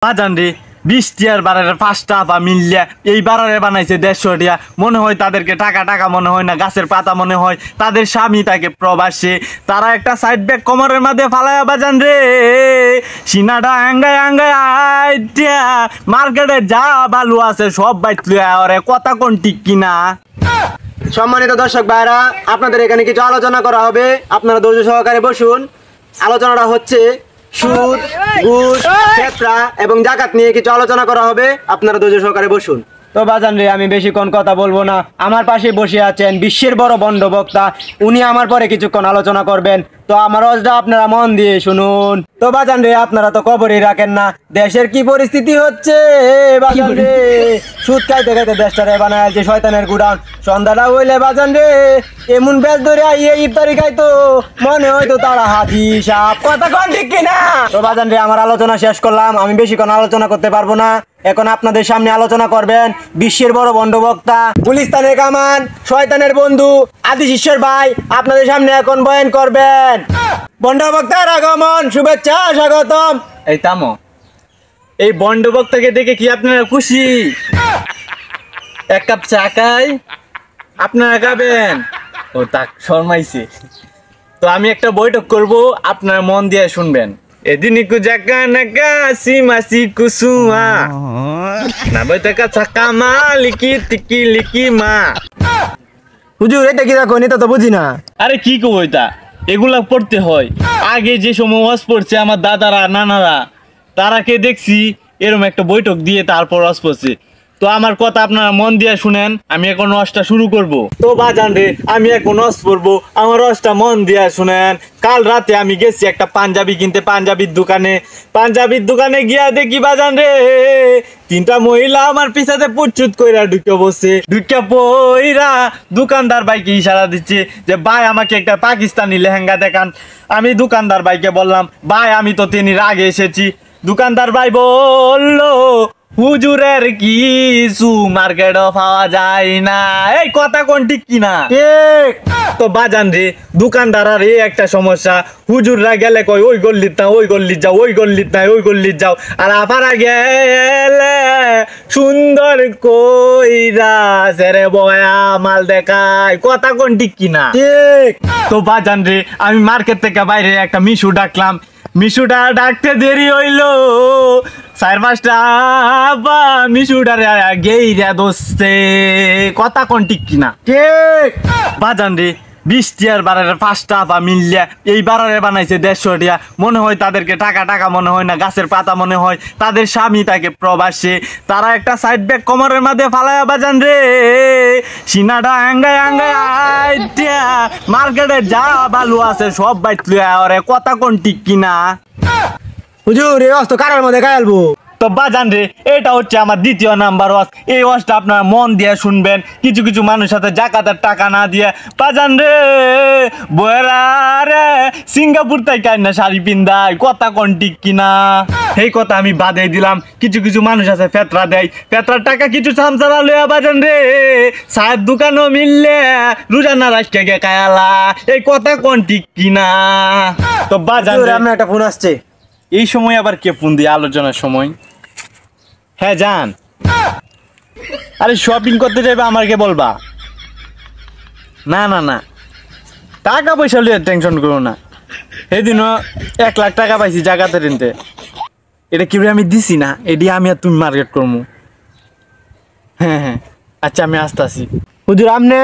বাজান রে 20 টিয়ার বারারে 5টা বা মিললে এই বারারে বানাইছে 150 টিয়া। মনে হয় তাদেরকে টাকা টাকা মনে হয় না, গাছের পাতা মনে হয়। তাদের স্বামী তাকে প্রবাসে, তারা একটা সাইড ব্যাগ কোমরের মধ্যে ফালায়া বাজান রে সিনাটা আঙ্গায় আঙ্গায় আইটিয়া মার্কেটে যা বালু আছে সব বাইট লইয়া ওরে কথা কোন ঠিক কিনা। সম্মানিত দর্শক ভাইরা, আপনাদের এখানে কিছু আলোচনা করা হবে, আপনারা ধৈর্য সহকারে বসুন। আলোচনাটা হচ্ছে সুদ, ঘুষ, ফেতরা এবং জাকাত নিয়ে কিছু আলোচনা করা হবে, আপনারা ধৈর্য সহকারে বসুন। তো বাজান রে, আমি বেশিক্ষণ কথা বলবো না। আমার পাশে বসে আছেন বিশ্বের বড় বন্ড বক্তা, উনি আমার পরে কিছুক্ষণ আলোচনা করবেন। তো আমার ওয়াজটা আপনারা মন দিয়ে শুনুন। তো বাজান রে, আপনারা তো খবরই রাখেন না দেশের কি পরিস্থিতি হচ্ছে। বাজান রে, সুদ খাইতে খাইতে দেশটারে বানায় যে শয়তানের গুড়ান। সন্ধ্যাটা হইলে বাজান রে এমন বেশ ধরে আইয়ে ইফতারি খাইতো মনে হয়তো তারা হাতি সাপ। কথা কোন ঠিক কিনা? তো বাজান রে, আমার আলোচনা শেষ করলাম, আমি বেশিক্ষণ আলোচনা করতে পারবো না। এখন আপনাদের সামনে আলোচনা করবেন বিশ্বের বড় বন্ড বক্তা, গুলিস্তানের কামান, শয়তানের বন্ধু আদি শিষ্যের ভাই। আপনাদের সামনে এখন বয়ান করবেন। বন্ড বক্তার আগমন, শুভেচ্ছা, স্বাগতম। এই থামো, এই বন্ড বক্তাকে দেখে কি আপনারা খুশি? এক কাপ চা খাই আপনারা খাবেন? ও তাক শর্মাইছে। তো আমি একটা বৈঠক করব, আপনারা মন দিয়ে শুনবেন। এদিনিকু জাকা নাকা সিমাসি কুসুয়া না বইতাকা চাকামা লিকি টিকি লিকি মা। হুজুর, এটা কি দেখো, এটা তো বুঝি না। আরে কি কব এটা, এগুলা পড়তে হয়। আগে যে সময় ওয়াজ পড়ছে আমার দাদারা নানারা, তারাকে দেখছি এরকম একটা বৈঠক দিয়ে তারপর ওয়াজ পড়ছে। তো আমার কথা আপনারা মন দিয়ে শুনেন, আমি এখন ওয়াজটা শুরু করব। তো বাজান রে, আমি এখন ওয়াজ পড়বো, আমার ওয়াজটা মন দিয়ে শুনেন। কাল রাতে আমি গেছি একটা পাঞ্জাবি কিনতে পাঞ্জাবির দোকানে গিয়া দেখি বাজান রে 3টা মহিলা আমার পিছাতে পুচুত কইরা ঢুকে বসে। ঢুকে পইরা দোকানদার ভাইকে ইশারা দিচ্ছে যে ভাই আমাকে একটা পাকিস্তানি লেহেঙ্গা দেখান। আমি দোকানদার ভাইকে বললাম ভাই আমি তো তিনির আগে এসেছি। দোকানদার ভাই বললো হুজুরের কিছু মার্কেটও পাওয়া যায় না। এই কথা কোন ঠিক কিনা? ঠিক। তো বাজান রে, দোকানদার আর এই একটা সমস্যা, হুজুররা গেলে কই ওই গল্লিত না ওই গল্লিত যাও, ওই গল্লিত না ওই গল্লিত যাও। আর আপারা গেলে সুন্দর কইরা সেরে বয়া মাল দেখায়। কথা কোন ঠিক কিনা? ঠিক। তো বাজান রে, আমি মার্কেট থেকে বাইরে একটা মিশু ডাকলাম। মিশুটা ডাকতে দেরি হইলো 4-5টা বা মিশুটারে গেইরা দোস্তে। কথা কোন ঠিক কিনা? ঠিক। বাজান রে 20 টিয়ার বারারে 5টা বা মিললে এই বারারে বানাইছে 150 টিয়া। মনে হয় তাদেরকে টাকা টাকা মনে হয় না, গাছের পাতা মনে হয়। তাদের স্বামী তাকে প্রবাসে, তারা একটা সাইড ব্যাগ কোমরের মধ্যে ফালায়া বাজান রে সিনাটা আঙ্গায় আঙ্গায় আইটিয়া মার্কেটে যা বালু আছে সব বাইট লইয়া ওরে। কথা কোন ঠিক কিনা? হুজুর, এই অস্ত কারার মধ্যে গায়ালবো। তো বাজান রে, এটা হচ্ছে আমার 2য় নাম্বার ওয়াজ। এই ওয়াজটা আপনারা মন দিয়ে শুনবেন। কিছু কিছু মানুষের সাথে জাকাতের টাকা না দিয়ে বাজান রে বয়রা রে সিঙ্গাপুর থেকে না শাড়ি পিন্দায়। কথা কোন ঠিক কিনা? এই কথা আমি বাদে দিলাম। কিছু কিছু মানুষ আছে ফেতরা দেয়, ফেতরার টাকা কিছু চামচারা লইয়া বাজান রে চায়ের দোকানও মিললে রোজানা রাষ্ট্রে গে কায়ালা। এই কথা কোন ঠিক কিনা? তো বাজান রে, আপনার একটা ফোন আসছে। এই সময় আবার কে ফোন দিয়ে আলোচনার সময়? হ্যাঁ যান। আরে শপিং করতে যাবে আমাকে বলবা? না না না, টাকা পয়সা লিয়ে টেনশন করো না। সেদিনও 1 লাখ টাকা পাইছি জায়গাতে রেনতে। এটা কি আমি দিছি না, এটি আমি আর তুমি মার্কেট করবো। হ্যাঁ হ্যাঁ, আচ্ছা আমি আসতে আসি। হুজুর, আমনে